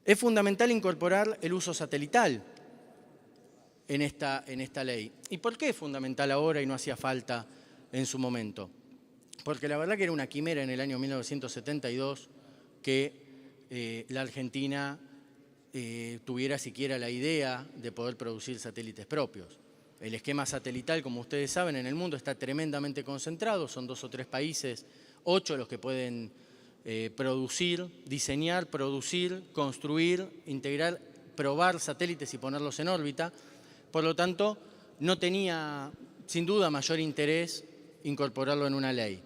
Es fundamental incorporar el uso satelital en esta ley. ¿Y por qué es fundamental ahora y no hacía falta en su momento? Porque la verdad que era una quimera en el año 1972 que la Argentina tuviera siquiera la idea de poder producir satélites propios. El esquema satelital, como ustedes saben, en el mundo está tremendamente concentrado, son 2 o 3 países, 8 los que pueden producir, diseñar, producir, construir, integrar, probar satélites y ponerlos en órbita. Por lo tanto, no tenía, sin duda, mayor interés incorporarlo en una ley.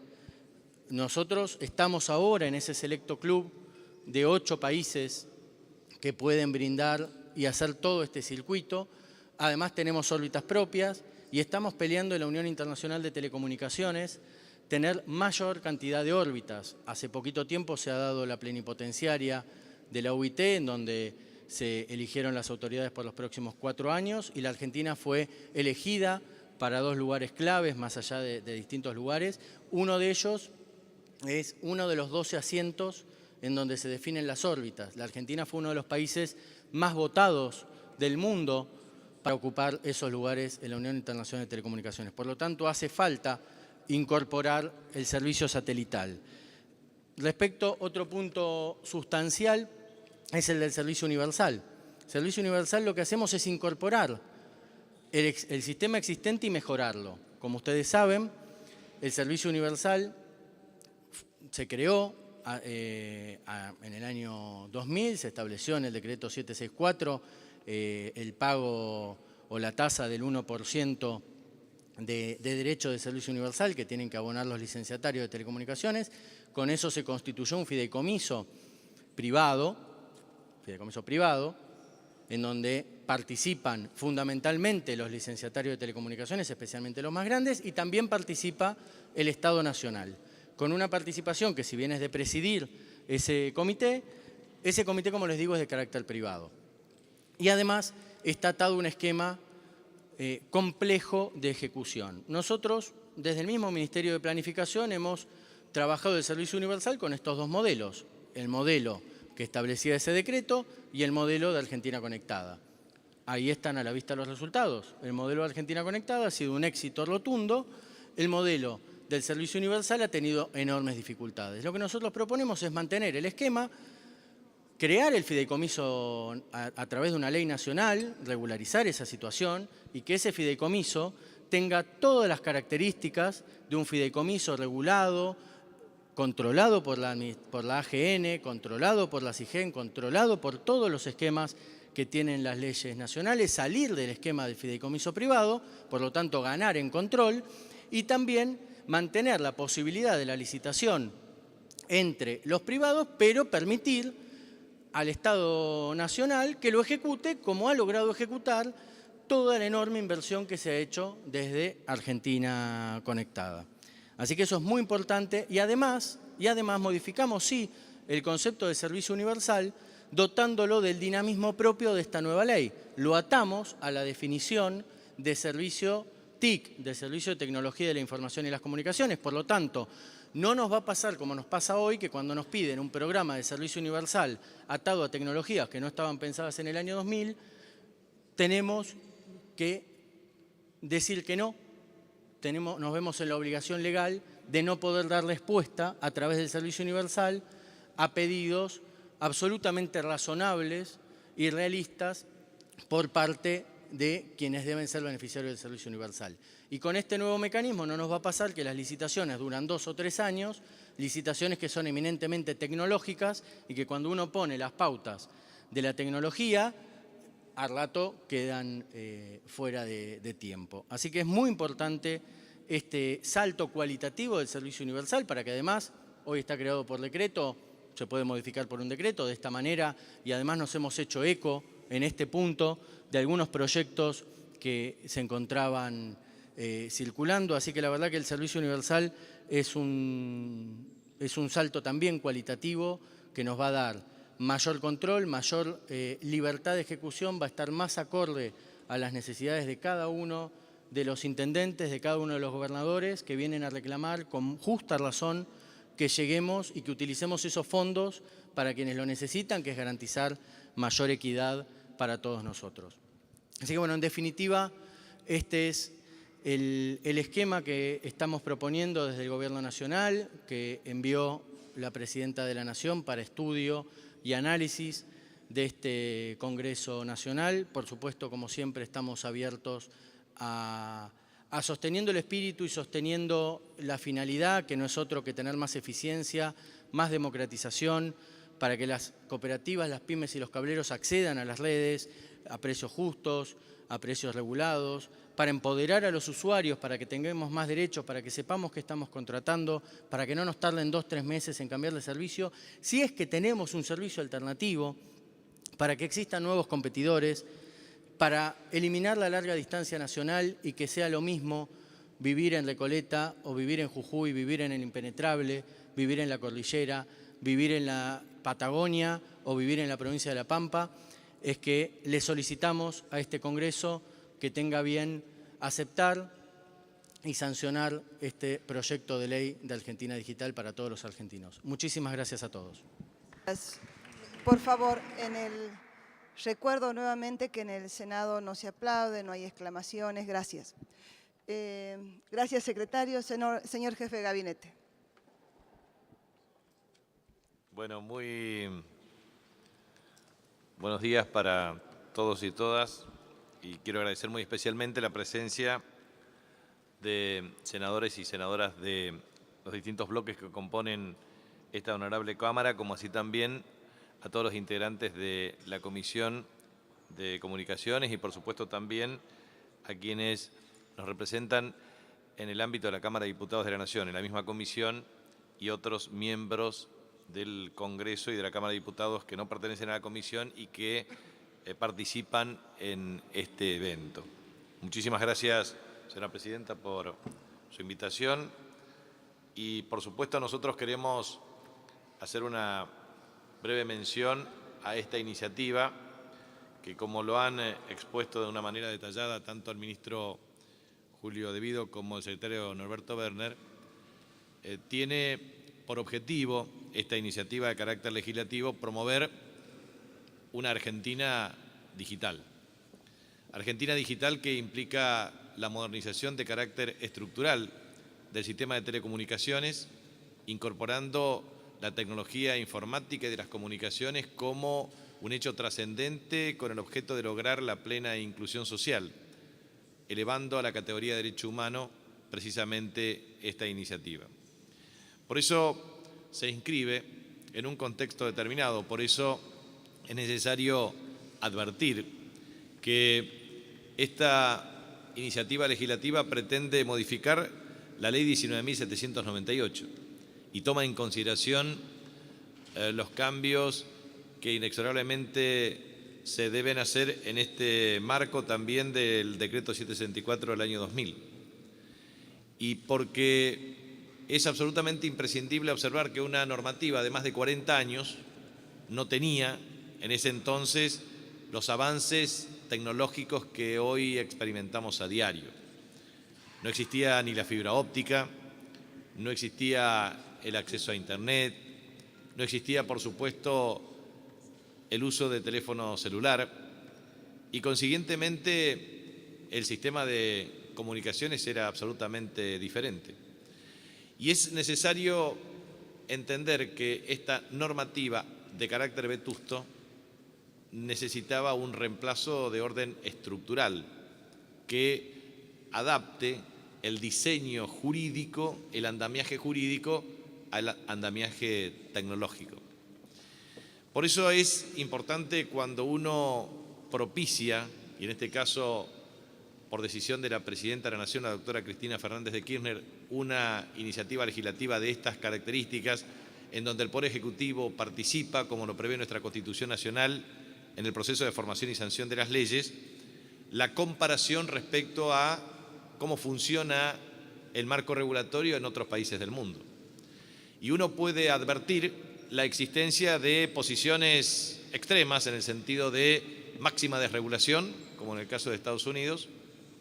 Nosotros estamos ahora en ese selecto club de 8 países que pueden brindar y hacer todo este circuito. Además, tenemos órbitas propias y estamos peleando en la Unión Internacional de Telecomunicaciones tener mayor cantidad de órbitas. Hace poquito tiempo se ha dado la plenipotenciaria de la UIT, en donde se eligieron las autoridades por los próximos 4 años y la Argentina fue elegida para 2 lugares claves, más allá de distintos lugares. Uno de ellos es uno de los 12 asientos en donde se definen las órbitas. La Argentina fue uno de los países más votados del mundo para ocupar esos lugares en la Unión Internacional de Telecomunicaciones. Por lo tanto, hace falta incorporar el servicio satelital. Respecto, otro punto sustancial es el del servicio universal. El servicio universal lo que hacemos es incorporar el sistema existente y mejorarlo. Como ustedes saben, el servicio universal se creó en el año 2000, se estableció en el decreto 764 el pago o la tasa del 1% de derecho de servicio universal que tienen que abonar los licenciatarios de telecomunicaciones. Con eso se constituyó un fideicomiso privado, en donde participan fundamentalmente los licenciatarios de telecomunicaciones, especialmente los más grandes, y también participa el Estado Nacional, con una participación que, si bien es de presidir ese comité, como les digo, es de carácter privado. Y además está atado a un esquema complejo de ejecución. Nosotros, desde el mismo Ministerio de Planificación, hemos trabajado el servicio universal con estos 2 modelos. El modelo que establecía ese decreto y el modelo de Argentina Conectada. Ahí están a la vista los resultados. El modelo de Argentina Conectada ha sido un éxito rotundo. El modelo del servicio universal ha tenido enormes dificultades. Lo que nosotros proponemos es mantener el esquema, crear el fideicomiso a través de una ley nacional, regularizar esa situación y que ese fideicomiso tenga todas las características de un fideicomiso regulado, controlado por la AGN, controlado por la SIGEN, controlado por todos los esquemas que tienen las leyes nacionales, salir del esquema del fideicomiso privado, por lo tanto ganar en control y también mantener la posibilidad de la licitación entre los privados, pero permitir al Estado Nacional que lo ejecute como ha logrado ejecutar toda la enorme inversión que se ha hecho desde Argentina Conectada. Así que eso es muy importante y además modificamos, sí, el concepto de servicio universal dotándolo del dinamismo propio de esta nueva ley. Lo atamos a la definición de servicio TIC, de Servicio de Tecnología de la Información y las Comunicaciones. Por lo tanto, no nos va a pasar como nos pasa hoy, que cuando nos piden un programa de servicio universal atado a tecnologías que no estaban pensadas en el año 2000, tenemos que decir que no. Nos vemos en la obligación legal de no poder dar respuesta a través del servicio universal a pedidos absolutamente razonables y realistas por parte de quienes deben ser beneficiarios del servicio universal. Y con este nuevo mecanismo no nos va a pasar que las licitaciones duran 2 o 3 años, licitaciones que son eminentemente tecnológicas y que cuando uno pone las pautas de la tecnología, al rato quedan fuera de tiempo. Así que es muy importante este salto cualitativo del servicio universal para que además, hoy está creado por decreto, se puede modificar por un decreto de esta manera y además nos hemos hecho eco en este punto de algunos proyectos que se encontraban circulando. Así que la verdad que el servicio universal es un salto también cualitativo que nos va a dar mayor control, mayor libertad de ejecución, va a estar más acorde a las necesidades de cada uno de los intendentes, de cada uno de los gobernadores que vienen a reclamar con justa razón que lleguemos y que utilicemos esos fondos para quienes lo necesitan, que es garantizar mayor equidad para todos nosotros. Así que bueno, en definitiva, este es el esquema que estamos proponiendo desde el Gobierno Nacional, que envió la Presidenta de la Nación para estudio y análisis de este Congreso Nacional. Por supuesto, como siempre, estamos abiertos a sosteniendo el espíritu y sosteniendo la finalidad, que no es otro que tener más eficiencia, más democratización, para que las cooperativas, las pymes y los cableros accedan a las redes a precios justos, a precios regulados, para empoderar a los usuarios, para que tengamos más derechos, para que sepamos qué estamos contratando, para que no nos tarden 2 o 3 meses en cambiar de servicio, si es que tenemos un servicio alternativo, para que existan nuevos competidores, para eliminar la larga distancia nacional y que sea lo mismo vivir en Recoleta o vivir en Jujuy, vivir en el Impenetrable, vivir en la Cordillera, vivir en la Patagonia o vivir en la provincia de La Pampa, es que le solicitamos a este Congreso que tenga bien aceptar y sancionar este proyecto de ley de Argentina Digital para todos los argentinos. Muchísimas gracias a todos. Por favor, recuerdo nuevamente que en el Senado no se aplaude, no hay exclamaciones. Gracias. Gracias, secretario. Señor jefe de gabinete. Bueno, muy buenos días para todos y todas. Y quiero agradecer muy especialmente la presencia de senadores y senadoras de los distintos bloques que componen esta honorable Cámara, como así también a todos los integrantes de la Comisión de Comunicaciones y, por supuesto, también a quienes nos representan en el ámbito de la Cámara de Diputados de la Nación, en la misma comisión, y otros miembros del Congreso y de la Cámara de Diputados que no pertenecen a la comisión y que participan en este evento. Muchísimas gracias, señora Presidenta, por su invitación y, por supuesto, nosotros queremos hacer una breve mención a esta iniciativa que, como lo han expuesto de una manera detallada tanto el ministro Julio De Vido como el secretario Norberto Werner, tiene por objetivo esta iniciativa de carácter legislativo promover una Argentina digital. Argentina digital que implica la modernización de carácter estructural del sistema de telecomunicaciones, incorporando la tecnología informática y de las comunicaciones como un hecho trascendente con el objeto de lograr la plena inclusión social, elevando a la categoría de derecho humano precisamente esta iniciativa. Por eso se inscribe en un contexto determinado, por eso es necesario advertir que esta iniciativa legislativa pretende modificar la Ley 19.798 y toma en consideración los cambios que inexorablemente se deben hacer en este marco también del Decreto 764 del año 2000. Y porque es absolutamente imprescindible observar que una normativa de más de 40 años no tenía en ese entonces los avances tecnológicos que hoy experimentamos a diario. No existía ni la fibra óptica, no existía el acceso a Internet, no existía, por supuesto, el uso de teléfono celular y, consiguientemente, el sistema de comunicaciones era absolutamente diferente. Y es necesario entender que esta normativa de carácter vetusto necesitaba un reemplazo de orden estructural que adapte el diseño jurídico, el andamiaje jurídico al andamiaje tecnológico. Por eso es importante cuando uno propicia, y en este caso por decisión de la Presidenta de la Nación, la doctora Cristina Fernández de Kirchner, una iniciativa legislativa de estas características, en donde el Poder Ejecutivo participa, como lo prevé nuestra Constitución Nacional, en el proceso de formación y sanción de las leyes, la comparación respecto a cómo funciona el marco regulatorio en otros países del mundo. Y uno puede advertir la existencia de posiciones extremas en el sentido de máxima desregulación, como en el caso de Estados Unidos,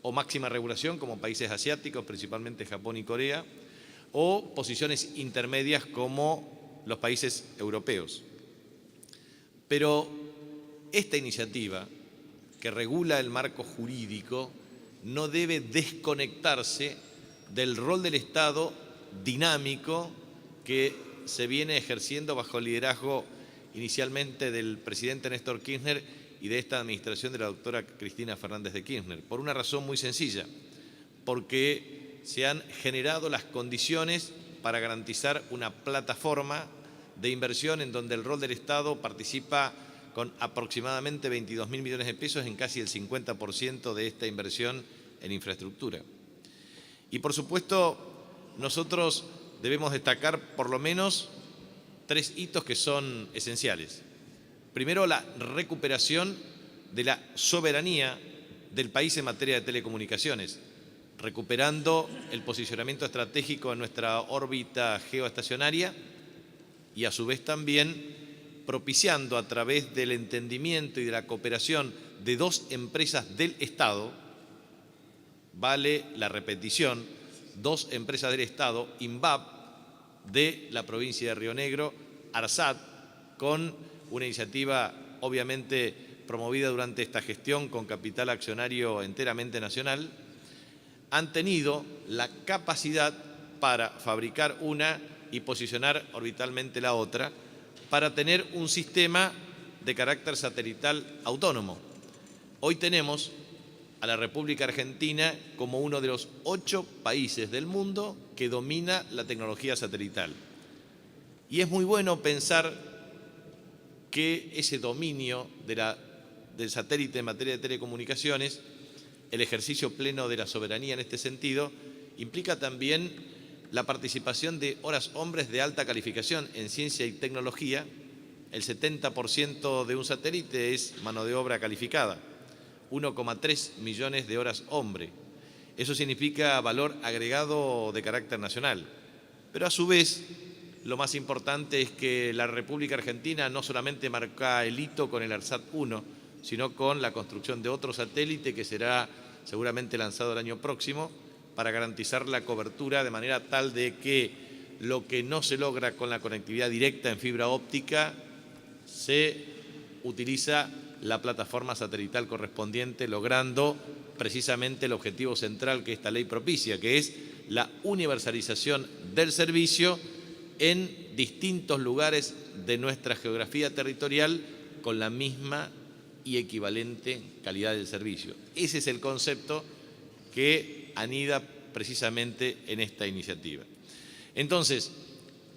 o máxima regulación, como países asiáticos, principalmente Japón y Corea, o posiciones intermedias como los países europeos. Pero esta iniciativa, que regula el marco jurídico, no debe desconectarse del rol del Estado dinámico que se viene ejerciendo bajo el liderazgo inicialmente del presidente Néstor Kirchner y de esta administración de la doctora Cristina Fernández de Kirchner, por una razón muy sencilla, porque se han generado las condiciones para garantizar una plataforma de inversión en donde el rol del Estado participa con aproximadamente 22.000 millones de pesos en casi el 50% de esta inversión en infraestructura. Y por supuesto, nosotros debemos destacar por lo menos 3 hitos que son esenciales. Primero, la recuperación de la soberanía del país en materia de telecomunicaciones, recuperando el posicionamiento estratégico en nuestra órbita geoestacionaria y a su vez también propiciando a través del entendimiento y de la cooperación de 2 empresas del Estado, vale la repetición, 2 empresas del Estado, INVAP de la provincia de Río Negro, ARSAT, con una iniciativa obviamente promovida durante esta gestión con capital accionario enteramente nacional, han tenido la capacidad para fabricar una y posicionar orbitalmente la otra, para tener un sistema de carácter satelital autónomo. Hoy tenemos a la República Argentina como uno de los 8 países del mundo que domina la tecnología satelital. Y es muy bueno pensar que ese dominio del satélite en materia de telecomunicaciones, el ejercicio pleno de la soberanía en este sentido, implica también la participación de horas hombres de alta calificación en ciencia y tecnología. El 70% de un satélite es mano de obra calificada, 1,3 millones de horas hombre. Eso significa valor agregado de carácter nacional. Pero a su vez, lo más importante es que la República Argentina no solamente marca el hito con el ARSAT-1, sino con la construcción de otro satélite que será seguramente lanzado el año próximo para garantizar la cobertura de manera tal de que lo que no se logra con la conectividad directa en fibra óptica se utiliza la plataforma satelital correspondiente, logrando precisamente el objetivo central que esta ley propicia, que es la universalización del servicio en distintos lugares de nuestra geografía territorial con la misma y equivalente calidad del servicio. Ese es el concepto que anida precisamente en esta iniciativa. Entonces,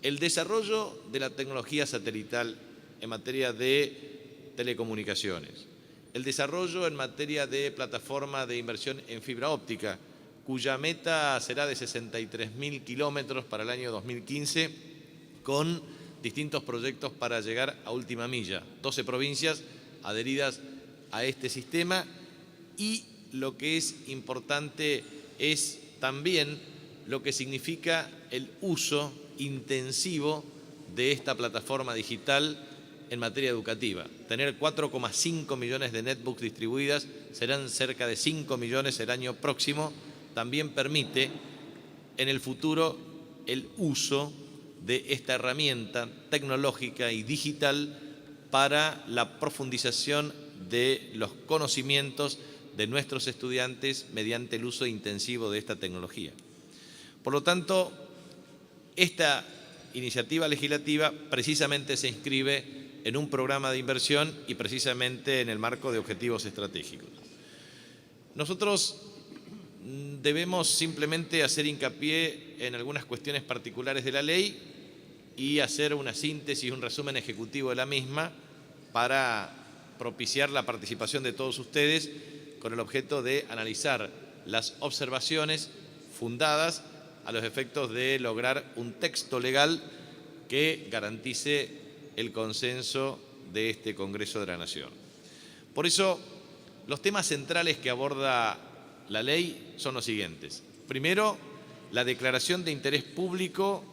el desarrollo de la tecnología satelital en materia de telecomunicaciones, el desarrollo en materia de plataforma de inversión en fibra óptica, cuya meta será de 63.000 kilómetros para el año 2015, con distintos proyectos para llegar a última milla, 12 provincias adheridas a este sistema, y lo que es importante es también lo que significa el uso intensivo de esta plataforma digital en materia educativa. Tener 4,5 millones de netbooks distribuidas, serán cerca de 5 millones el año próximo, también permite en el futuro el uso de esta herramienta tecnológica y digital para la profundización de los conocimientos de nuestros estudiantes mediante el uso intensivo de esta tecnología. Por lo tanto, esta iniciativa legislativa precisamente se inscribe en un programa de inversión y precisamente en el marco de objetivos estratégicos. Nosotros debemos simplemente hacer hincapié en algunas cuestiones particulares de la ley y hacer una síntesis, un resumen ejecutivo de la misma para propiciar la participación de todos ustedes con el objeto de analizar las observaciones fundadas a los efectos de lograr un texto legal que garantice el consenso de este Congreso de la Nación. Por eso, los temas centrales que aborda la ley son los siguientes. Primero, la declaración de interés público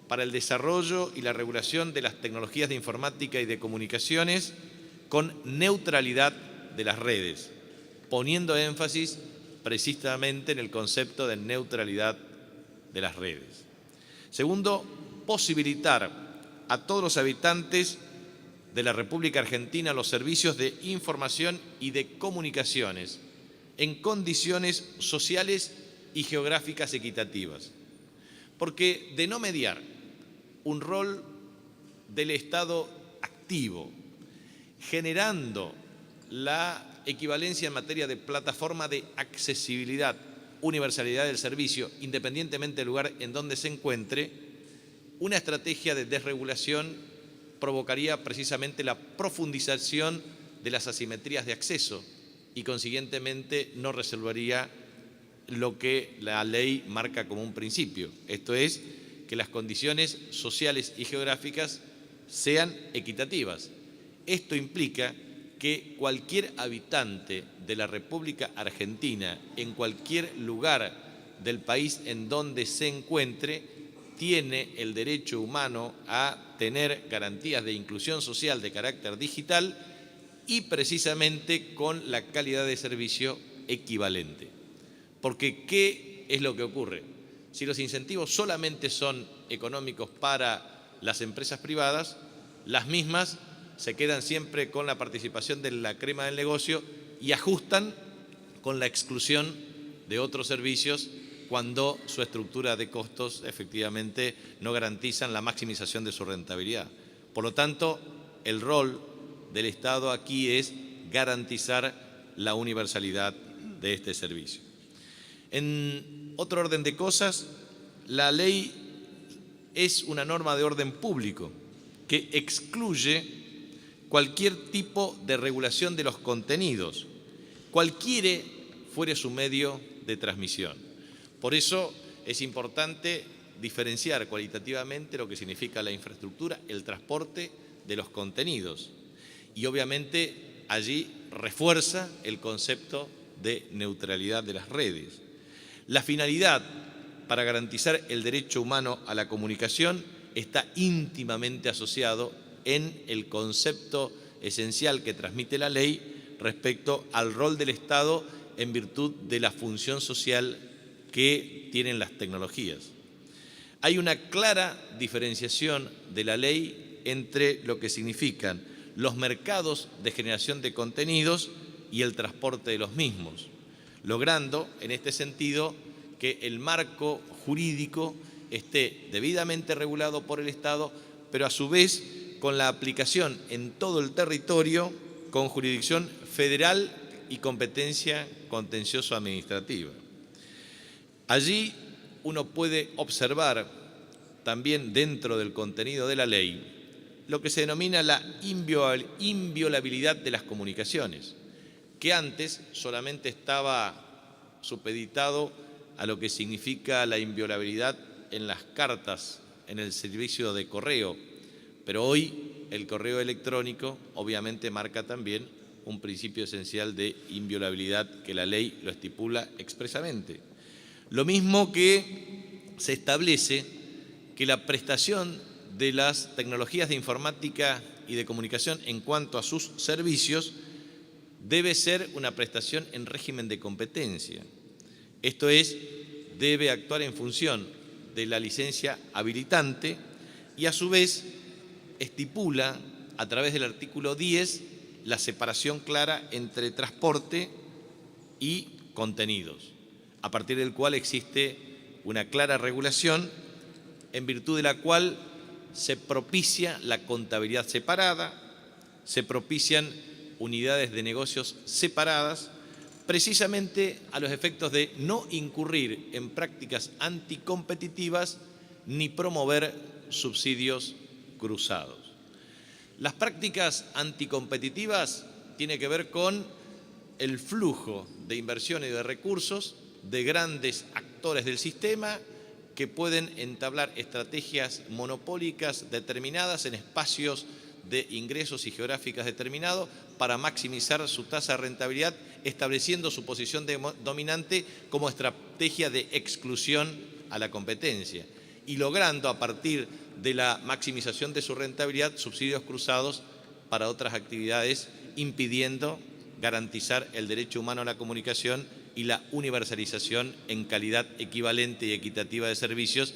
para el desarrollo y la regulación de las tecnologías de informática y de comunicaciones con neutralidad de las redes, poniendo énfasis precisamente en el concepto de neutralidad de las redes. Segundo, posibilitar a todos los habitantes de la República Argentina los servicios de información y de comunicaciones en condiciones sociales y geográficas equitativas. Porque de no mediar un rol del Estado activo, generando la equivalencia en materia de plataforma de accesibilidad, universalidad del servicio, independientemente del lugar en donde se encuentre, una estrategia de desregulación provocaría precisamente la profundización de las asimetrías de acceso y, consiguientemente, no resolvería lo que la ley marca como un principio, esto es, que las condiciones sociales y geográficas sean equitativas. Esto implica que cualquier habitante de la República Argentina, en cualquier lugar del país en donde se encuentre, tiene el derecho humano a tener garantías de inclusión social de carácter digital y precisamente con la calidad de servicio equivalente. Porque, ¿qué es lo que ocurre? Si los incentivos solamente son económicos para las empresas privadas, las mismas se quedan siempre con la participación de la crema del negocio y ajustan con la exclusión de otros servicios cuando su estructura de costos efectivamente no garantizan la maximización de su rentabilidad. Por lo tanto, el rol del Estado aquí es garantizar la universalidad de este servicio. En otro orden de cosas, la ley es una norma de orden público que excluye cualquier tipo de regulación de los contenidos, cualquiera fuere su medio de transmisión. Por eso es importante diferenciar cualitativamente lo que significa la infraestructura, el transporte de los contenidos. Y obviamente allí refuerza el concepto de neutralidad de las redes. La finalidad para garantizar el derecho humano a la comunicación está íntimamente asociado en el concepto esencial que transmite la ley respecto al rol del Estado en virtud de la función social que tienen las tecnologías. Hay una clara diferenciación de la ley entre lo que significan los mercados de generación de contenidos y el transporte de los mismos, logrando en este sentido que el marco jurídico esté debidamente regulado por el Estado, pero a su vez con la aplicación en todo el territorio con jurisdicción federal y competencia contencioso-administrativa. Allí uno puede observar también dentro del contenido de la ley lo que se denomina la inviolabilidad de las comunicaciones, que antes solamente estaba supeditado a lo que significa la inviolabilidad en las cartas, en el servicio de correo, pero hoy el correo electrónico obviamente marca también un principio esencial de inviolabilidad que la ley lo estipula expresamente. Lo mismo que se establece que la prestación de las tecnologías de informática y de comunicación en cuanto a sus servicios debe ser una prestación en régimen de competencia. Esto es, debe actuar en función de la licencia habilitante y a su vez estipula a través del artículo 10 la separación clara entre transporte y contenidos, a partir del cual existe una clara regulación en virtud de la cual se propicia la contabilidad separada, se propician unidades de negocios separadas, precisamente a los efectos de no incurrir en prácticas anticompetitivas ni promover subsidios cruzados. Las prácticas anticompetitivas tienen que ver con el flujo de inversión y de recursos de grandes actores del sistema que pueden entablar estrategias monopólicas determinadas en espacios de ingresos y geográficas determinados para maximizar su tasa de rentabilidad, estableciendo su posición dominante como estrategia de exclusión a la competencia y logrando a partir de la maximización de su rentabilidad subsidios cruzados para otras actividades, impidiendo garantizar el derecho humano a la comunicación y la universalización en calidad equivalente y equitativa de servicios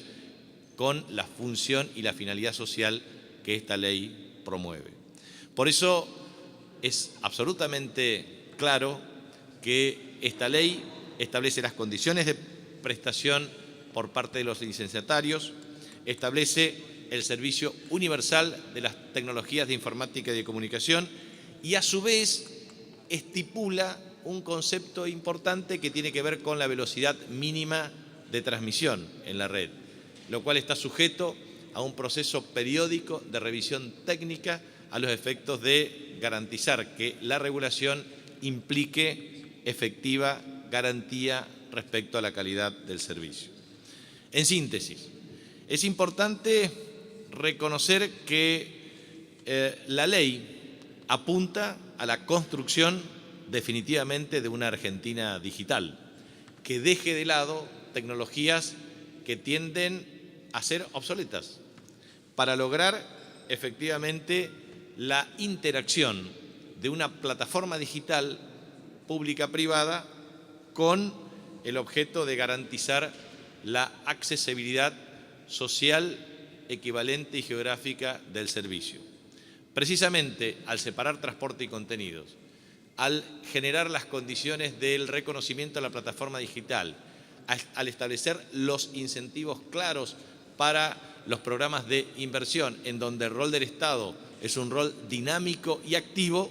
con la función y la finalidad social que esta ley promueve. Por eso es absolutamente claro que esta ley establece las condiciones de prestación por parte de los licenciatarios, establece el servicio universal de las tecnologías de informática y de comunicación y a su vez estipula un concepto importante que tiene que ver con la velocidad mínima de transmisión en la red, lo cual está sujeto a un proceso periódico de revisión técnica a los efectos de garantizar que la regulación implique efectiva garantía respecto a la calidad del servicio. En síntesis, es importante reconocer que la ley apunta a la construcción definitivamente de una Argentina digital, que deje de lado tecnologías que tienden a ser obsoletas, para lograr efectivamente la interacción de una plataforma digital pública-privada con el objeto de garantizar la accesibilidad social, equivalente y geográfica del servicio. Precisamente al separar transporte y contenidos, al generar las condiciones del reconocimiento de la plataforma digital, al establecer los incentivos claros para los programas de inversión, en donde el rol del Estado es un rol dinámico y activo,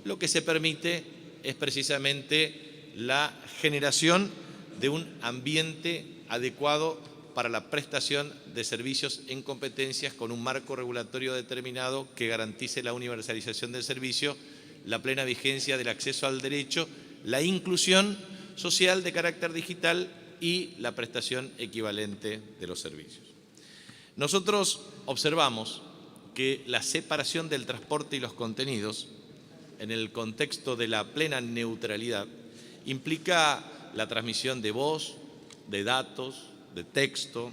lo que se permite es precisamente la generación de un ambiente adecuado para la prestación de servicios en competencias con un marco regulatorio determinado que garantice la universalización del servicio, la plena vigencia del acceso al derecho, la inclusión social de carácter digital y la prestación equivalente de los servicios. Nosotros observamos que la separación del transporte y los contenidos en el contexto de la plena neutralidad implica la transmisión de voz, de datos, de texto,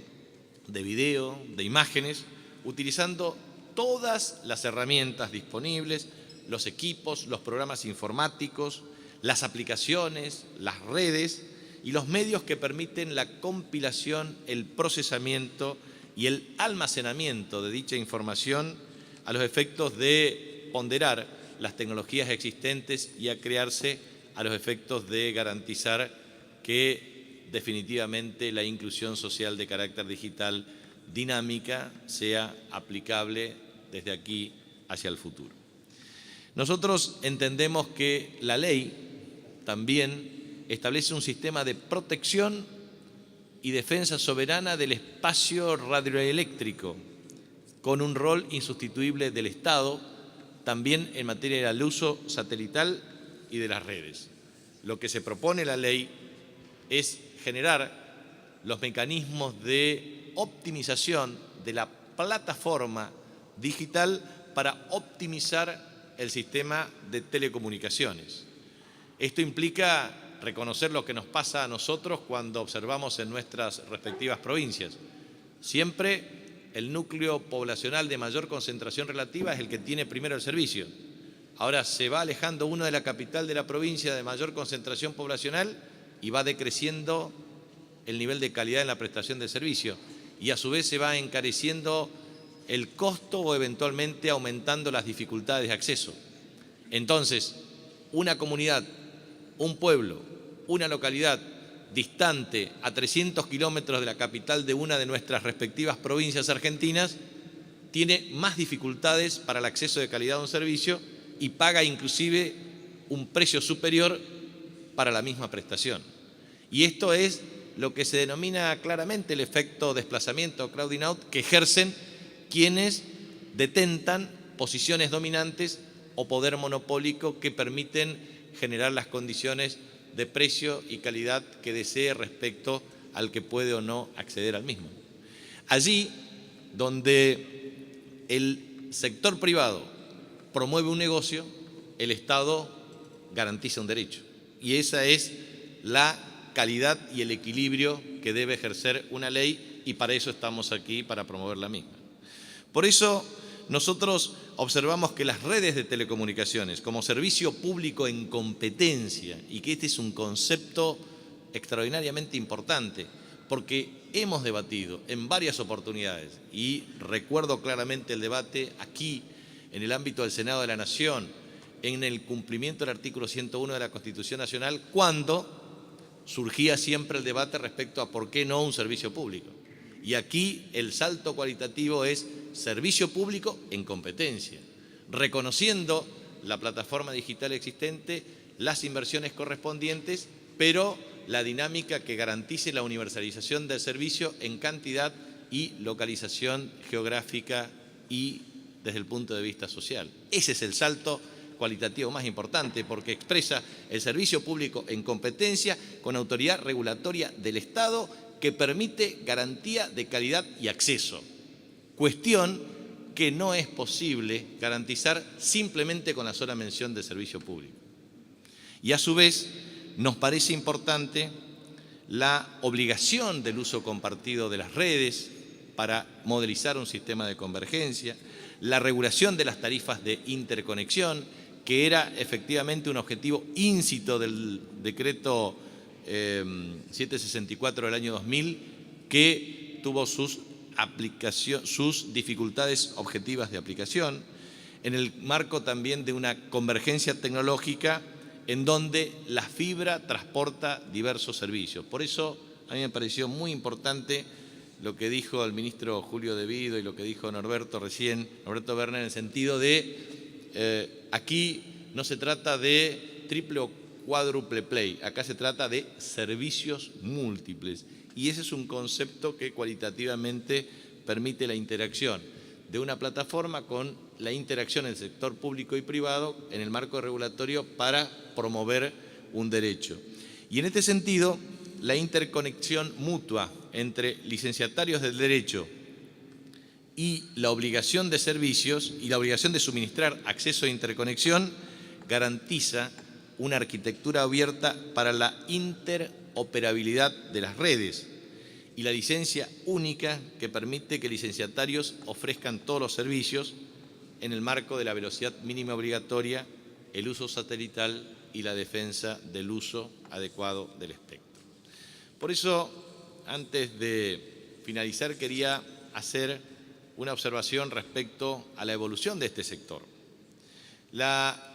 de video, de imágenes, utilizando todas las herramientas disponibles, los equipos, los programas informáticos, las aplicaciones, las redes y los medios que permiten la compilación, el procesamiento y el almacenamiento de dicha información a los efectos de ponderar las tecnologías existentes y a crearse a los efectos de garantizar que definitivamente la inclusión social de carácter digital dinámica sea aplicable desde aquí hacia el futuro. Nosotros entendemos que la ley también establece un sistema de protección y defensa soberana del espacio radioeléctrico, con un rol insustituible del Estado, también en materia del uso satelital y de las redes. Lo que se propone la ley es generar los mecanismos de optimización de la plataforma digital para optimizar el sistema de telecomunicaciones. Esto implica reconocer lo que nos pasa a nosotros cuando observamos en nuestras respectivas provincias. Siempre el núcleo poblacional de mayor concentración relativa es el que tiene primero el servicio. Ahora se va alejando uno de la capital de la provincia de mayor concentración poblacional y va decreciendo el nivel de calidad en la prestación del servicio y a su vez se va encareciendo el costo o eventualmente aumentando las dificultades de acceso. Entonces, una comunidad, un pueblo, una localidad distante a 300 kilómetros de la capital de una de nuestras respectivas provincias argentinas tiene más dificultades para el acceso de calidad a un servicio y paga inclusive un precio superior para la misma prestación. Y esto es lo que se denomina claramente el efecto desplazamiento, crowding out, que ejercen quienes detentan posiciones dominantes o poder monopólico que permiten generar las condiciones de precio y calidad que desee respecto al que puede o no acceder al mismo. Allí donde el sector privado promueve un negocio, el Estado garantiza un derecho. Y esa es la calidad y el equilibrio que debe ejercer una ley y para eso estamos aquí, para promover la misma. Por eso nosotros observamos que las redes de telecomunicaciones como servicio público en competencia, y que este es un concepto extraordinariamente importante, porque hemos debatido en varias oportunidades, y recuerdo claramente el debate aquí en el ámbito del Senado de la Nación, en el cumplimiento del artículo 101 de la Constitución Nacional, cuando surgía siempre el debate respecto a por qué no un servicio público. Y aquí el salto cualitativo es servicio público en competencia, reconociendo la plataforma digital existente, las inversiones correspondientes, pero la dinámica que garantice la universalización del servicio en cantidad y localización geográfica y desde el punto de vista social. Ese es el salto cualitativo más importante, porque expresa el servicio público en competencia con autoridad regulatoria del Estado que permite garantía de calidad y acceso, cuestión que no es posible garantizar simplemente con la sola mención de servicio público. Y a su vez nos parece importante la obligación del uso compartido de las redes para modelizar un sistema de convergencia, la regulación de las tarifas de interconexión, que era efectivamente un objetivo íncito del decreto 764 del año 2000, que tuvo sus dificultades objetivas de aplicación, en el marco también de una convergencia tecnológica en donde la fibra transporta diversos servicios. Por eso a mí me pareció muy importante lo que dijo el ministro Julio De Vido y lo que dijo Norberto Berna, en el sentido de aquí no se trata de triple o cuádruple play, acá se trata de servicios múltiples. Y ese es un concepto que cualitativamente permite la interacción de una plataforma con la interacción en el sector público y privado en el marco regulatorio para promover un derecho. Y en este sentido, la interconexión mutua entre licenciatarios del derecho y la obligación de servicios y la obligación de suministrar acceso a interconexión garantiza una arquitectura abierta para la interoperabilidad de las redes y la licencia única que permite que licenciatarios ofrezcan todos los servicios en el marco de la velocidad mínima obligatoria, el uso satelital y la defensa del uso adecuado del espectro. Por eso, antes de finalizar, quería hacer una observación respecto a la evolución de este sector. La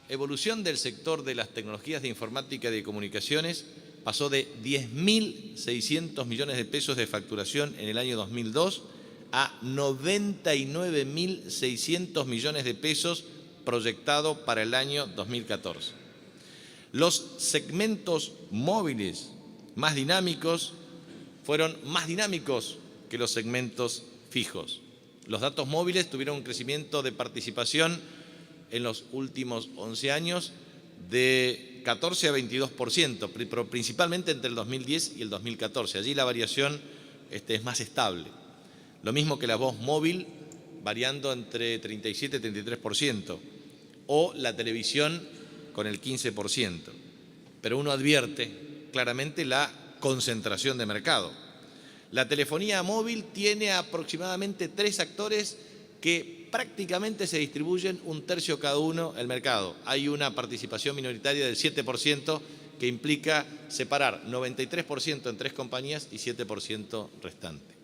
evolución del sector de las tecnologías de informática y de comunicaciones pasó de 10.600 millones de pesos de facturación en el año 2002 a 99.600 millones de pesos proyectado para el año 2014. Los segmentos móviles más dinámicos fueron más dinámicos que los segmentos fijos. Los datos móviles tuvieron un crecimiento de participación en los últimos 11 años de 14 a 22%, pero principalmente entre el 2010 y el 2014. Allí la variación es más estable. Lo mismo que la voz móvil, variando entre 37 y 33%, o la televisión con el 15%. Pero uno advierte claramente la concentración de mercado. La telefonía móvil tiene aproximadamente 3 actores que prácticamente se distribuyen un tercio cada uno el mercado. Hay una participación minoritaria del 7% que implica separar 93% en 3 compañías y 7% restante.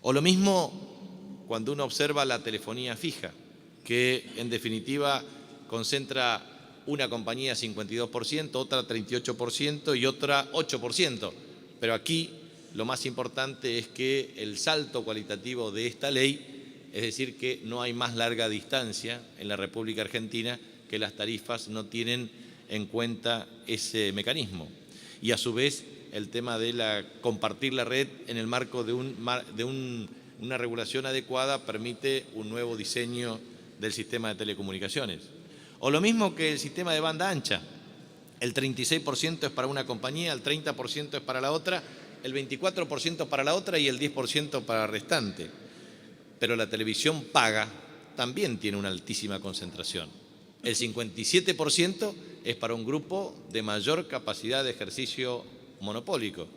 O lo mismo cuando uno observa la telefonía fija, que en definitiva concentra una compañía 52%, otra 38% y otra 8%. Pero aquí lo más importante es que el salto cualitativo de esta ley, es decir, que no hay más larga distancia en la República Argentina, que las tarifas no tienen en cuenta ese mecanismo. Y a su vez el tema de compartir la red en el marco de una regulación adecuada permite un nuevo diseño del sistema de telecomunicaciones. O lo mismo que el sistema de banda ancha. El 36% es para una compañía, el 30% es para la otra, el 24% para la otra y el 10% para la restante. Pero la televisión paga también tiene una altísima concentración. El 57% es para un grupo de mayor capacidad de ejercicio monopólico,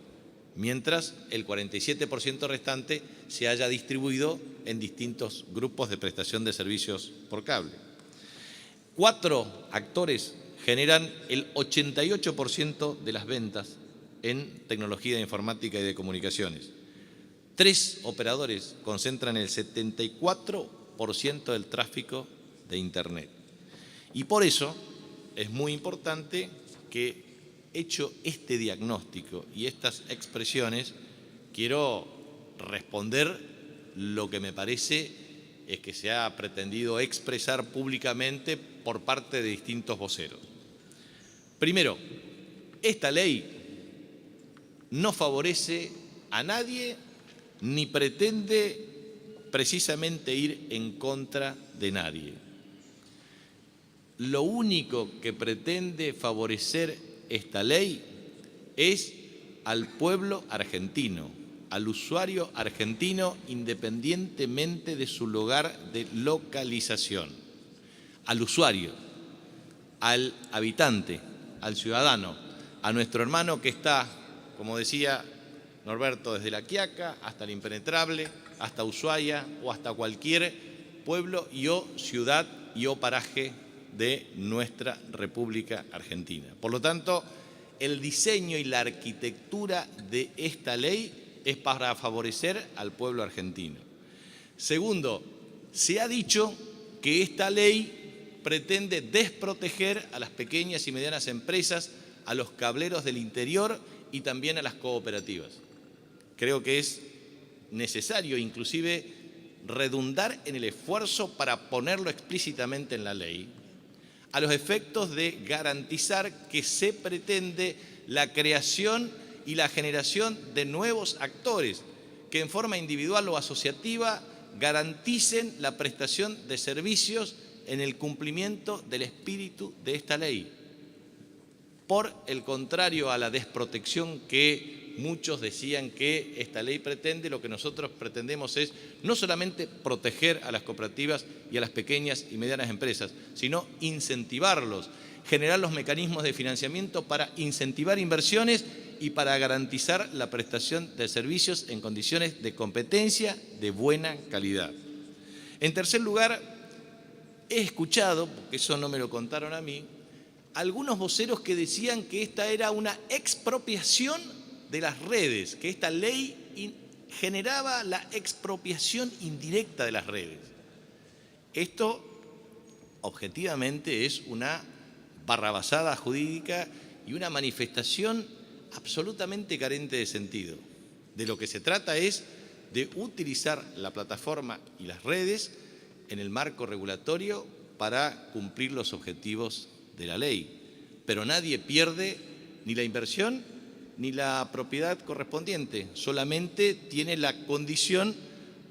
mientras el 47% restante se haya distribuido en distintos grupos de prestación de servicios por cable. 4 actores generan el 88% de las ventas en tecnología de informática y de comunicaciones. 3 operadores concentran el 74% del tráfico de Internet. Y por eso es muy importante que, hecho este diagnóstico y estas expresiones, quiero responder lo que me parece es que se ha pretendido expresar públicamente por parte de distintos voceros. Primero, esta ley no favorece a nadie ni pretende precisamente ir en contra de nadie. Lo único que pretende favorecer esta ley es al pueblo argentino, al usuario argentino, independientemente de su lugar de localización, al usuario, al habitante, al ciudadano, a nuestro hermano que está, como decía Norberto, desde La Quiaca hasta el Impenetrable, hasta Ushuaia o hasta cualquier pueblo y o ciudad y o paraje de nuestra República Argentina. Por lo tanto, el diseño y la arquitectura de esta ley es para favorecer al pueblo argentino. Segundo, se ha dicho que esta ley pretende desproteger a las pequeñas y medianas empresas, a los cableros del interior y también a las cooperativas. Creo que es necesario inclusive redundar en el esfuerzo para ponerlo explícitamente en la ley, a los efectos de garantizar que se pretende la creación y la generación de nuevos actores que en forma individual o asociativa garanticen la prestación de servicios en el cumplimiento del espíritu de esta ley. Por el contrario a la desprotección que muchos decían que esta ley pretende, lo que nosotros pretendemos es no solamente proteger a las cooperativas y a las pequeñas y medianas empresas, sino incentivarlos, generar los mecanismos de financiamiento para incentivar inversiones y para garantizar la prestación de servicios en condiciones de competencia de buena calidad. En tercer lugar, he escuchado, porque eso no me lo contaron a mí, algunos voceros que decían que esta era una expropiación de las redes, que esta ley generaba la expropiación indirecta de las redes. Esto, objetivamente, es una barrabasada jurídica y una manifestación absolutamente carente de sentido. De lo que se trata es de utilizar la plataforma y las redes en el marco regulatorio para cumplir los objetivos de la ley. Pero nadie pierde ni la inversión ni la propiedad correspondiente, solamente tiene la condición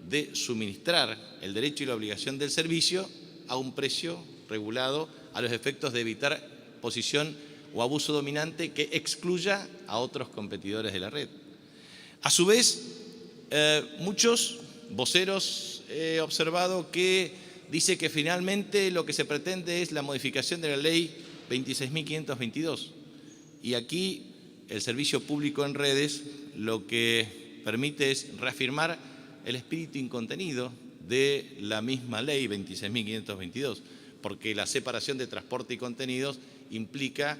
de suministrar el derecho y la obligación del servicio a un precio regulado a los efectos de evitar posición o abuso dominante que excluya a otros competidores de la red. A su vez, muchos voceros he observado que dice que finalmente lo que se pretende es la modificación de la ley 26.522 y aquí el servicio público en redes lo que permite es reafirmar el espíritu incontenido de la misma ley 26.522, porque la separación de transporte y contenidos implica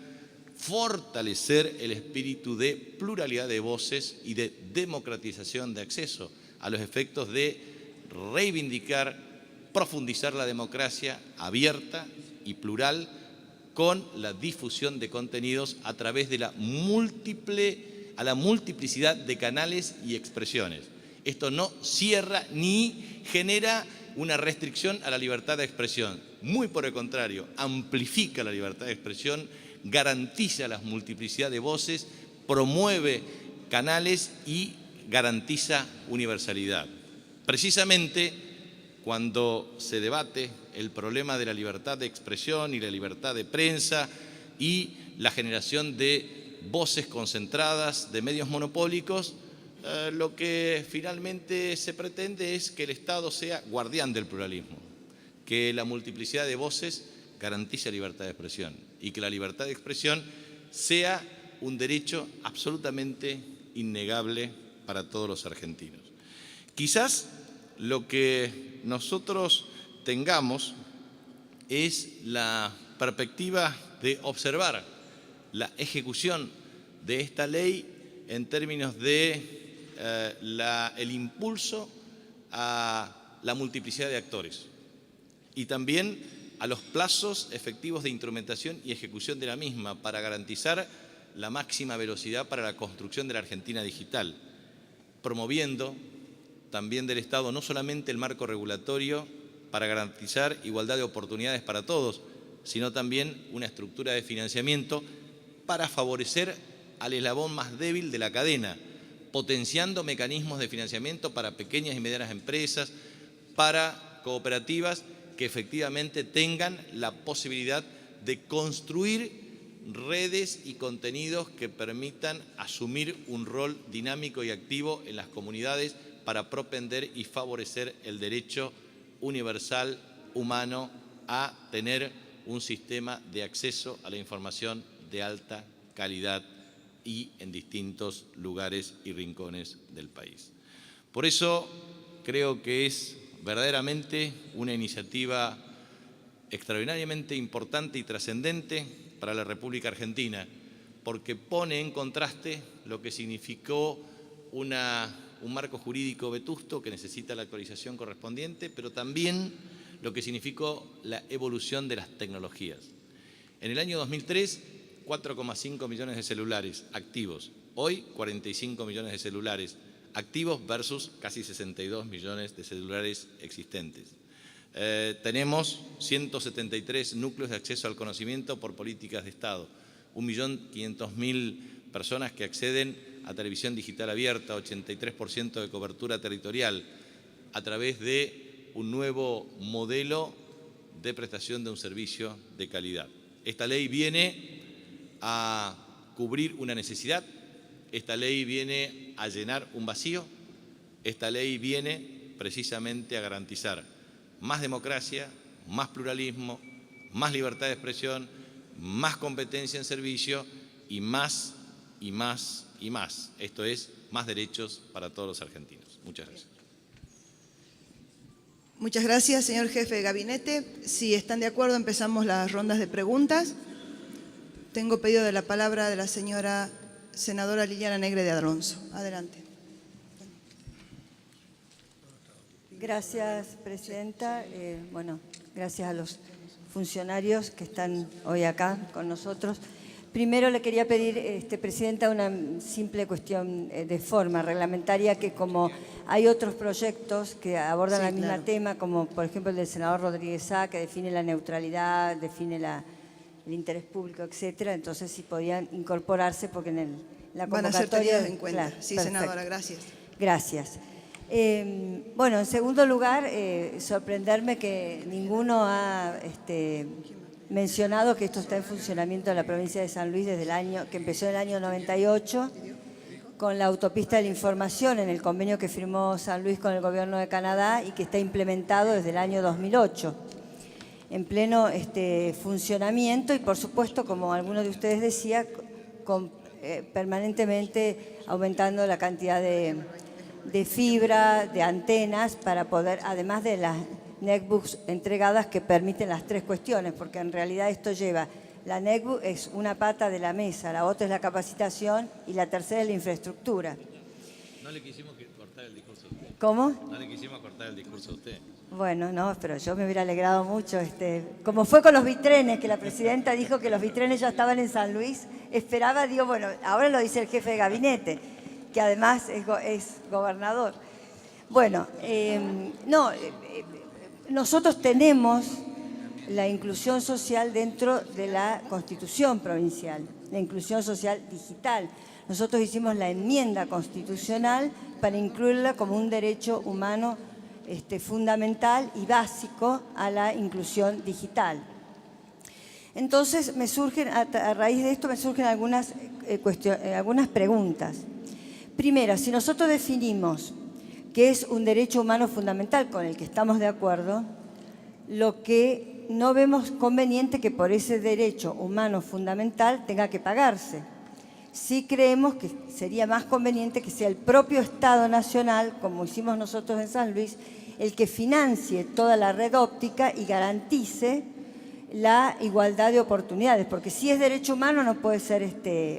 fortalecer el espíritu de pluralidad de voces y de democratización de acceso a los efectos de reivindicar, profundizar la democracia abierta y plural con la difusión de contenidos a través de la multiplicidad de canales y expresiones. Esto no cierra ni genera una restricción a la libertad de expresión. Muy por el contrario, amplifica la libertad de expresión, garantiza la multiplicidad de voces, promueve canales y garantiza universalidad. Precisamente cuando se debate el problema de la libertad de expresión y la libertad de prensa y la generación de voces concentradas de medios monopólicos, lo que finalmente se pretende es que el Estado sea guardián del pluralismo, que la multiplicidad de voces garantice libertad de expresión y que la libertad de expresión sea un derecho absolutamente innegable para todos los argentinos. Quizás lo que nosotros tengamos es la perspectiva de observar la ejecución de esta ley en términos de el impulso a la multiplicidad de actores y también a los plazos efectivos de instrumentación y ejecución de la misma para garantizar la máxima velocidad para la construcción de la Argentina digital, promoviendo también del Estado no solamente el marco regulatorio para garantizar igualdad de oportunidades para todos, sino también una estructura de financiamiento para favorecer al eslabón más débil de la cadena, potenciando mecanismos de financiamiento para pequeñas y medianas empresas, para cooperativas que efectivamente tengan la posibilidad de construir redes y contenidos que permitan asumir un rol dinámico y activo en las comunidades para propender y favorecer el derecho universal humano a tener un sistema de acceso a la información de alta calidad y en distintos lugares y rincones del país. Por eso creo que es verdaderamente una iniciativa extraordinariamente importante y trascendente para la República Argentina, porque pone en contraste lo que significó un marco jurídico vetusto que necesita la actualización correspondiente, pero también lo que significó la evolución de las tecnologías. En el año 2003, 4,5 millones de celulares activos. Hoy, 45 millones de celulares activos versus casi 62 millones de celulares existentes. Tenemos 173 núcleos de acceso al conocimiento por políticas de Estado, 1.500.000 personas que acceden a televisión digital abierta, 83% de cobertura territorial, a través de un nuevo modelo de prestación de un servicio de calidad. Esta ley viene a cubrir una necesidad, esta ley viene a llenar un vacío, esta ley viene precisamente a garantizar más democracia, más pluralismo, más libertad de expresión, más competencia en servicio y más, y más, y más. Esto es, más derechos para todos los argentinos. Muchas gracias. Muchas gracias, señor jefe de gabinete. Si están de acuerdo, empezamos las rondas de preguntas. Tengo pedido de la palabra de la señora senadora Liliana Negre de Alonso. Adelante. Gracias, presidenta. Gracias a los funcionarios que están hoy acá con nosotros. Primero le quería pedir, presidenta, una simple cuestión de forma reglamentaria, que como hay otros proyectos que abordan el mismo tema, como por ejemplo el del senador Rodríguez Sá, que define la neutralidad, define el interés público, etcétera, entonces si podían incorporarse, porque en la convocatoria... Van a ser tenidas en cuenta. Claro, sí, perfecto. senadora, gracias. Gracias. En segundo lugar, sorprenderme que ninguno ha mencionado que esto está en funcionamiento en la provincia de San Luis desde el año que empezó en el año 98 con la autopista de la información en el convenio que firmó San Luis con el gobierno de Canadá y que está implementado desde el año 2008 en pleno funcionamiento y por supuesto, como alguno de ustedes decía, permanentemente aumentando la cantidad de fibra, de antenas, para poder, además de las netbooks entregadas que permiten las tres cuestiones, porque en realidad esto lleva, la netbook es una pata de la mesa, la otra es la capacitación y la tercera es la infraestructura. No le quisimos cortar el discurso a usted. ¿Cómo? No le quisimos cortar el discurso a usted. Bueno, no, pero yo me hubiera alegrado mucho. Como fue con los vitrenes, que la presidenta dijo que los vitrenes ya estaban en San Luis, esperaba, digo, bueno, ahora lo dice el jefe de gabinete, que además es gobernador. Bueno, nosotros tenemos la inclusión social dentro de la Constitución provincial, la inclusión social digital. Nosotros hicimos la enmienda constitucional para incluirla como un derecho humano fundamental y básico a la inclusión digital. Entonces, a raíz de esto me surgen algunas preguntas. Primero, si nosotros definimos que es un derecho humano fundamental con el que estamos de acuerdo, lo que no vemos conveniente que por ese derecho humano fundamental tenga que pagarse. Sí creemos que sería más conveniente que sea el propio Estado Nacional, como hicimos nosotros en San Luis, el que financie toda la red óptica y garantice la igualdad de oportunidades, porque si es derecho humano no puede ser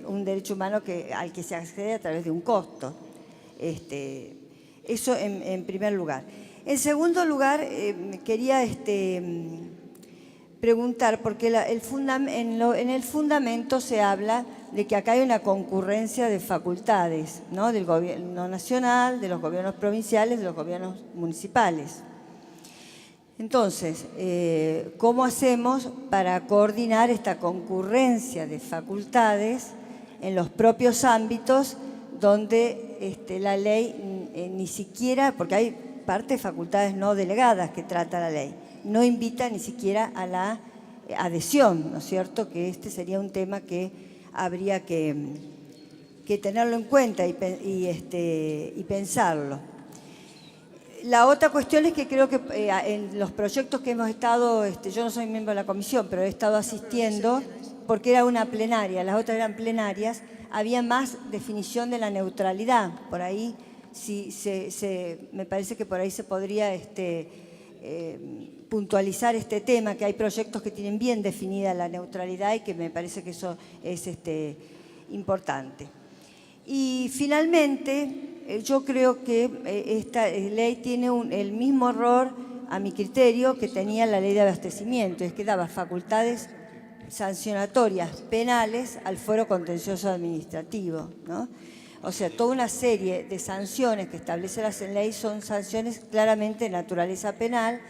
un derecho humano al que se accede a través de un costo. Eso en primer lugar. En segundo lugar, quería preguntar, porque en el fundamento se habla de que acá hay una concurrencia de facultades, ¿no? Del gobierno nacional, de los gobiernos provinciales, de los gobiernos municipales. Entonces, ¿cómo hacemos para coordinar esta concurrencia de facultades en los propios ámbitos donde la ley ni siquiera, porque hay parte de facultades no delegadas que trata la ley, no invita ni siquiera a la adhesión, ¿no es cierto? Que sería un tema que habría que tenerlo en cuenta y pensarlo. La otra cuestión es que creo que en los proyectos que hemos estado, yo no soy miembro de la comisión, pero he estado asistiendo, porque era una plenaria, las otras eran plenarias, había más definición de la neutralidad. Por ahí, me parece que por ahí se podría puntualizar este tema, que hay proyectos que tienen bien definida la neutralidad y que me parece que eso es importante. Y finalmente, yo creo que esta ley tiene el mismo error, a mi criterio, que tenía la ley de abastecimiento, es que daba facultades sancionatorias penales al fuero contencioso administrativo, ¿no? O sea, toda una serie de sanciones que establece la ley son sanciones claramente de naturaleza penal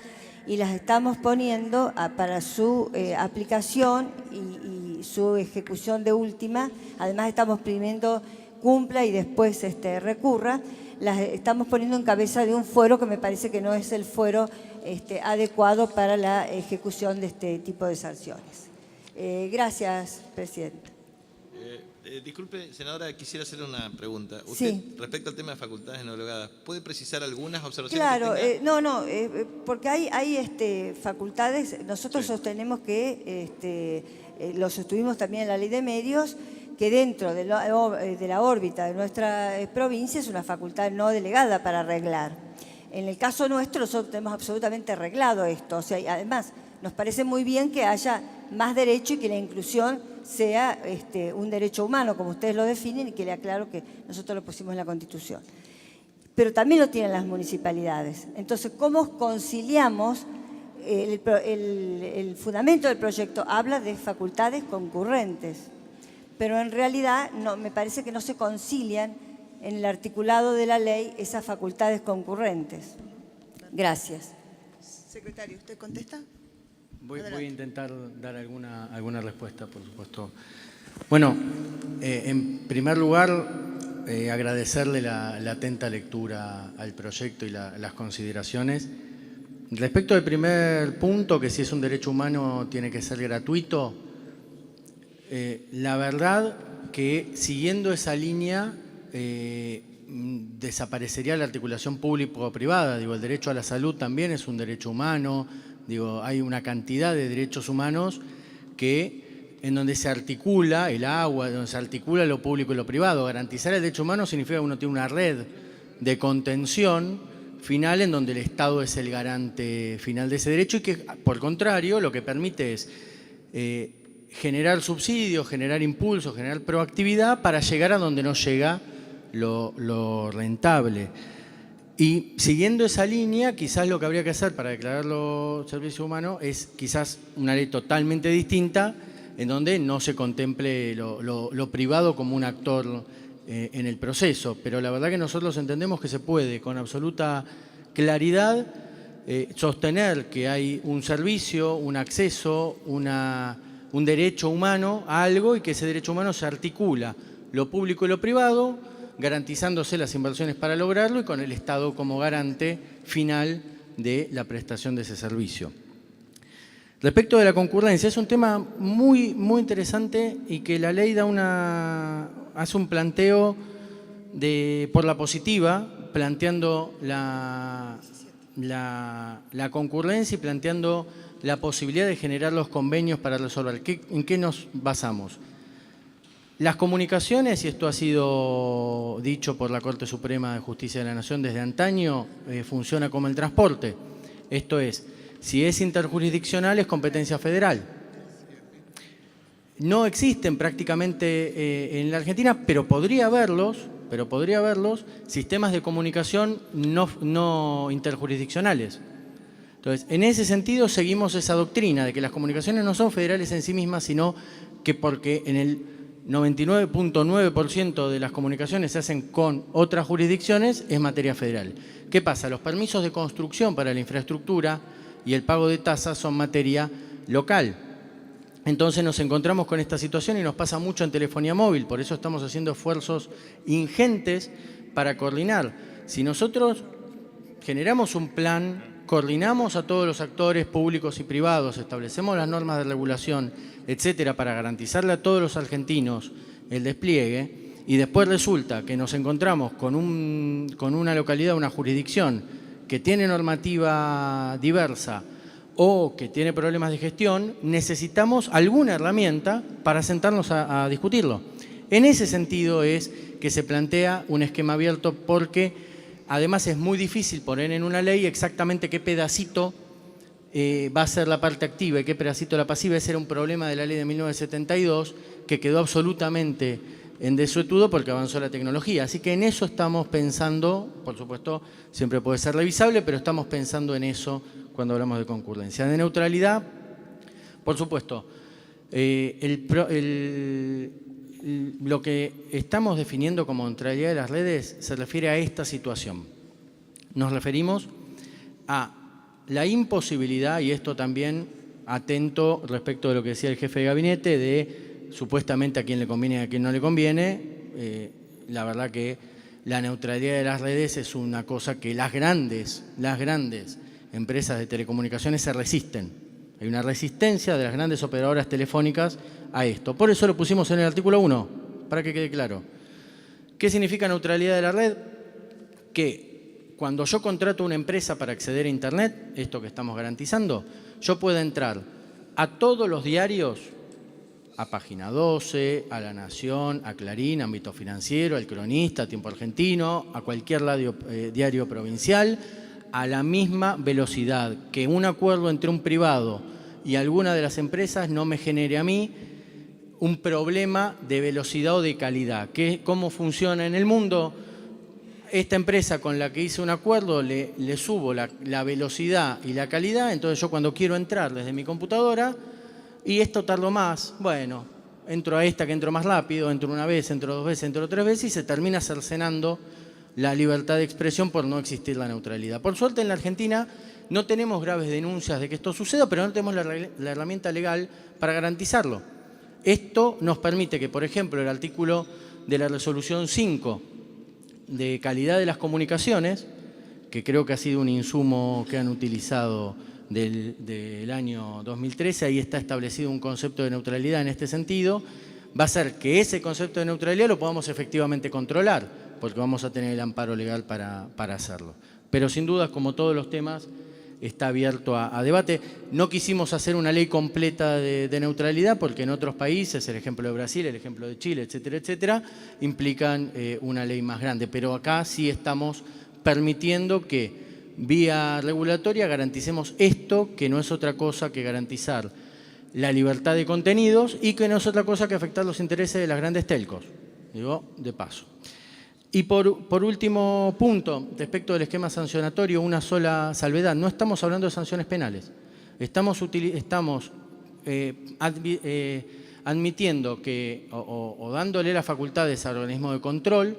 y las estamos poniendo para su aplicación y su ejecución de última. Además, estamos pidiendo cumpla y después recurra, las estamos poniendo en cabeza de un fuero que me parece que no es el fuero adecuado para la ejecución de este tipo de sanciones. Gracias, Presidenta. Disculpe, senadora, quisiera hacerle una pregunta. Usted, Sí. respecto al tema de facultades no delegadas, ¿puede precisar algunas observaciones Claro, que tenga? porque hay facultades, nosotros sostenemos que, lo sostuvimos también en la Ley de Medios, que dentro de la órbita de nuestra provincia es una facultad no delegada para arreglar. En el caso nuestro, nosotros tenemos absolutamente arreglado esto. O sea, y además, nos parece muy bien que haya más derecho y que la inclusión sea un derecho humano, como ustedes lo definen, y que le aclaro que nosotros lo pusimos en la Constitución. Pero también lo tienen las municipalidades. Entonces, ¿cómo conciliamos? El fundamento del proyecto habla de facultades concurrentes, pero en realidad me parece que no se concilian en el articulado de la ley esas facultades concurrentes. Gracias. Secretario, ¿usted contesta? Voy a intentar dar alguna respuesta, por supuesto. Bueno, en primer lugar, agradecerle la atenta lectura al proyecto y las consideraciones. Respecto al primer punto, que si es un derecho humano tiene que ser gratuito, la verdad que siguiendo esa línea desaparecería la articulación público-privada. Digo, el derecho a la salud también es un derecho humano. Digo, hay una cantidad de derechos humanos en donde se articula el agua, donde se articula lo público y lo privado. Garantizar el derecho humano significa que uno tiene una red de contención final en donde el Estado es el garante final de ese derecho y que, por el contrario, lo que permite es generar subsidios, generar impulsos, generar proactividad para llegar a donde no llega lo rentable. Y siguiendo esa línea, quizás lo que habría que hacer para declararlo servicio humano es quizás una ley totalmente distinta en donde no se contemple lo privado como un actor en el proceso. Pero la verdad que nosotros entendemos que se puede con absoluta claridad sostener que hay un servicio, un acceso, un derecho humano a algo y que ese derecho humano se articula lo público y lo privado, garantizándose las inversiones para lograrlo y con el Estado como garante final de la prestación de ese servicio. Respecto de la concurrencia, es un tema muy, muy interesante y que la ley hace un planteo por la positiva, planteando la concurrencia y planteando la posibilidad de generar los convenios para resolver. ¿En qué nos basamos? Las comunicaciones, y esto ha sido dicho por la Corte Suprema de Justicia de la Nación desde antaño, funciona como el transporte. Esto es, Si es interjurisdiccional, es competencia federal. No existen prácticamente en la Argentina, pero podría haberlos, sistemas de comunicación no interjurisdiccionales. Entonces, en ese sentido seguimos esa doctrina de que las comunicaciones no son federales en sí mismas, sino que porque en el 99.9% de las comunicaciones se hacen con otras jurisdicciones, es materia federal. ¿Qué pasa? Los permisos de construcción para la infraestructura y el pago de tasas son materia local. Entonces nos encontramos con esta situación y nos pasa mucho en telefonía móvil, por eso estamos haciendo esfuerzos ingentes para coordinar. Si nosotros generamos un plan, coordinamos a todos los actores públicos y privados, establecemos las normas de regulación, etcétera, para garantizarle a todos los argentinos el despliegue, y después resulta que nos encontramos con una localidad, una jurisdicción que tiene normativa diversa o que tiene problemas de gestión, necesitamos alguna herramienta para sentarnos a discutirlo. En ese sentido es que se plantea un esquema abierto, porque además es muy difícil poner en una ley exactamente qué pedacito va a ser la parte activa y qué pedacito la pasiva. Ese era un problema de la ley de 1972 que quedó absolutamente en desuetudo porque avanzó la tecnología. Así que en eso estamos pensando, por supuesto, siempre puede ser revisable, pero estamos pensando en eso cuando hablamos de concurrencia. De neutralidad, por supuesto, lo que estamos definiendo como neutralidad de las redes se refiere a esta situación. Nos referimos a la imposibilidad, y esto también atento respecto de lo que decía el jefe de gabinete, de supuestamente a quién le conviene y a quién no le conviene. La verdad que la neutralidad de las redes es una cosa que las grandes empresas de telecomunicaciones se resisten. Hay una resistencia de las grandes operadoras telefónicas a esto. Por eso lo pusimos en el artículo 1, para que quede claro. ¿Qué significa neutralidad de la red? Que cuando yo contrato una empresa para acceder a Internet, esto que estamos garantizando, yo puedo entrar a todos los diarios, a Página 12, a La Nación, a Clarín, Ámbito Financiero, al Cronista, a Tiempo Argentino, a cualquier diario provincial, a la misma velocidad, que un acuerdo entre un privado y alguna de las empresas no me genere a mí un problema de velocidad o de calidad. ¿Cómo funciona en el mundo? Esta empresa con la que hice un acuerdo le subo la velocidad y la calidad, entonces yo cuando quiero entrar desde mi computadora, y esto tardo más, bueno, entro a esta que entro más rápido, entro una vez, entro dos veces, entro tres veces, y se termina cercenando la libertad de expresión por no existir la neutralidad. Por suerte en la Argentina no tenemos graves denuncias de que esto suceda, pero no tenemos la herramienta legal para garantizarlo. Esto nos permite que, por ejemplo, el artículo de la resolución 5 de calidad de las comunicaciones, que creo que ha sido un insumo que han utilizado del año 2013, ahí está establecido un concepto de neutralidad en este sentido, va a ser que ese concepto de neutralidad lo podamos efectivamente controlar, porque vamos a tener el amparo legal para hacerlo. Pero sin duda, como todos los temas, está abierto a debate. No quisimos hacer una ley completa de neutralidad porque en otros países, el ejemplo de Brasil, el ejemplo de Chile, etcétera, etcétera, implican una ley más grande. Pero acá sí estamos permitiendo que vía regulatoria garanticemos esto, que no es otra cosa que garantizar la libertad de contenidos y que no es otra cosa que afectar los intereses de las grandes telcos. Digo, de paso. Y por último punto, respecto del esquema sancionatorio, una sola salvedad. No estamos hablando de sanciones penales. Estamos admitiendo que, o dándole las facultades al organismo de control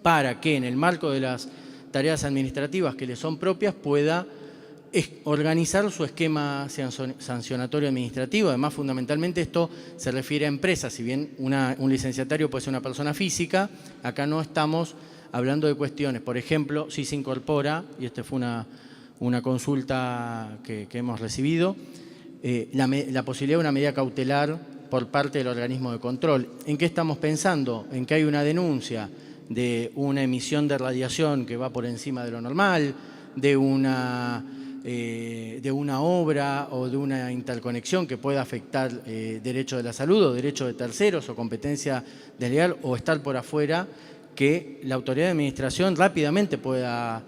para que en el marco de las tareas administrativas que le son propias pueda organizar su esquema sancionatorio administrativo. Además, fundamentalmente esto se refiere a empresas. Si bien un licenciatario puede ser una persona física, acá no estamos hablando de cuestiones. Por ejemplo, si se incorpora, y esta fue una consulta que hemos recibido, la posibilidad de una medida cautelar por parte del organismo de control. ¿En qué estamos pensando? En que hay una denuncia de una emisión de radiación que va por encima de lo normal, de una obra o de una interconexión que pueda afectar derecho de la salud o derecho de terceros o competencia desleal o estar por afuera, que la autoridad de administración rápidamente pueda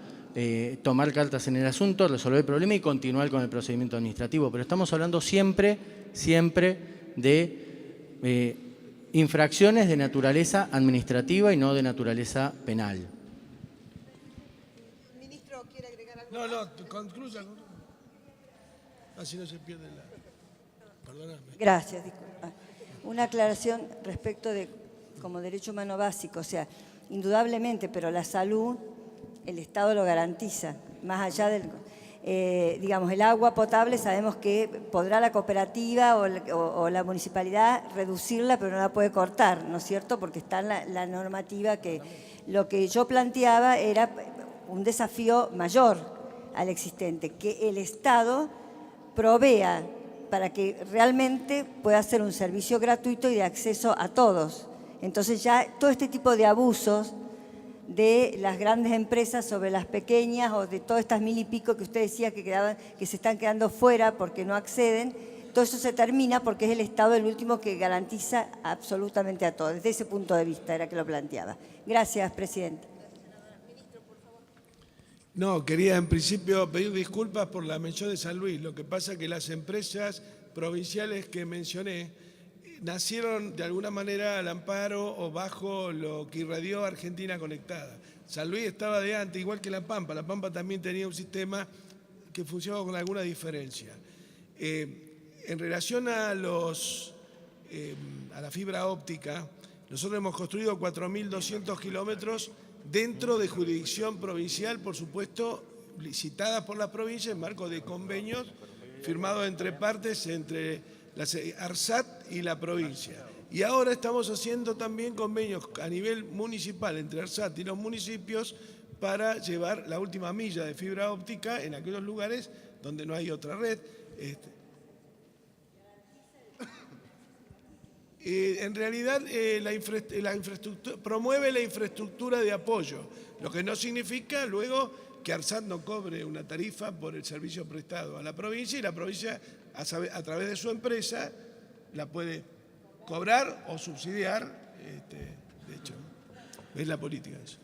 tomar cartas en el asunto, resolver el problema y continuar con el procedimiento administrativo. Pero estamos hablando siempre de infracciones de naturaleza administrativa y no de naturaleza penal. Ministro, ¿quiere agregar algo? No, concluya. Así no se pierde la... Perdóname. Gracias, disculpa. Una aclaración respecto de como derecho humano básico, o sea, indudablemente, pero la salud, el Estado lo garantiza, más allá del... digamos, el agua potable sabemos que podrá la cooperativa o la municipalidad reducirla, pero no la puede cortar, ¿no es cierto? Porque está en la normativa que... Lo que yo planteaba era un desafío mayor al existente, que el Estado provea para que realmente pueda ser un servicio gratuito y de acceso a todos. Entonces ya todo este tipo de abusos de las grandes empresas sobre las pequeñas o de todas estas 1000 y pico que usted decía que se están quedando fuera porque no acceden, todo eso se termina porque es el Estado el último que garantiza absolutamente a todos. Desde ese punto de vista era que lo planteaba. Gracias, Presidenta. No, quería en principio pedir disculpas por la mención de San Luis. Lo que pasa es que las empresas provinciales que mencioné nacieron de alguna manera al amparo o bajo lo que irradió Argentina Conectada. San Luis estaba de antes, igual que La Pampa. La Pampa también tenía un sistema que funcionaba con alguna diferencia. En relación a la fibra óptica, nosotros hemos construido 4.200 kilómetros dentro de jurisdicción provincial, por supuesto, licitadas por las provincias en marco de convenios firmados entre partes, entre la ARSAT y la provincia. Y ahora estamos haciendo también convenios a nivel municipal entre ARSAT y los municipios para llevar la última milla de fibra óptica en aquellos lugares donde no hay otra red. En realidad la infraestructura, promueve la infraestructura de apoyo, lo que no significa luego que ARSAT no cobre una tarifa por el servicio prestado a la provincia y la provincia a través de su empresa la puede cobrar o subsidiar, de hecho, es la política de eso.